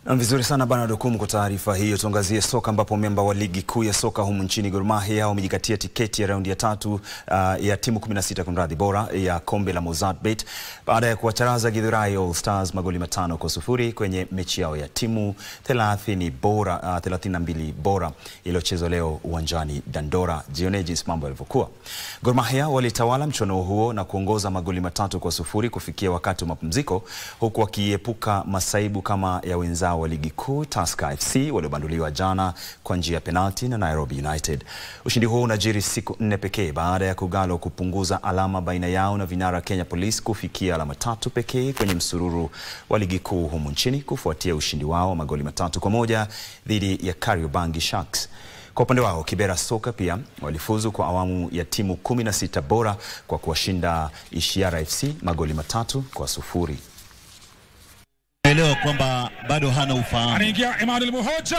Vizuri sana bana Dokumu kwa taarifa hiyo. Tuangazie soka ambapo memba wa ligi kuu ya soka humu nchini Gor Mahia wamejikatia tiketi ya raundi ya 3 ya timu 16 kumradhi bora ya kombe la Mozartbet baada ya kuwacharaza Githurai All Stars magoli 5-0 kwenye mechi yao ya timu 32 bora iliyochezwa leo uwanjani Dandora. Jione jinsi mambo yalivyokuwa. Gor Mahia walitawala mchuano huo na kuongoza magoli 3-0 kufikia wakati wa mapumziko, huku wakiepuka masaibu kama ya wenzao wa ligi kuu Tusker FC waliobanduliwa jana kwa njia ya penalti na Nairobi United. Ushindi huo unajiri siku 4 pekee baada ya Kogalo kupunguza alama baina yao na vinara Kenya Police kufikia alama 3 pekee kwenye msururu wa ligi kuu humu nchini kufuatia ushindi wao wa magoli 3-1 dhidi ya Kariobangi Sharks. Kwa upande wao Kibera Soka pia walifuzu kwa awamu ya timu 16 bora kwa kuwashinda Ishiara FC magoli 3-0. Elewa kwamba bado hana ufahamu. Anaingia Emmanuel Mohoja.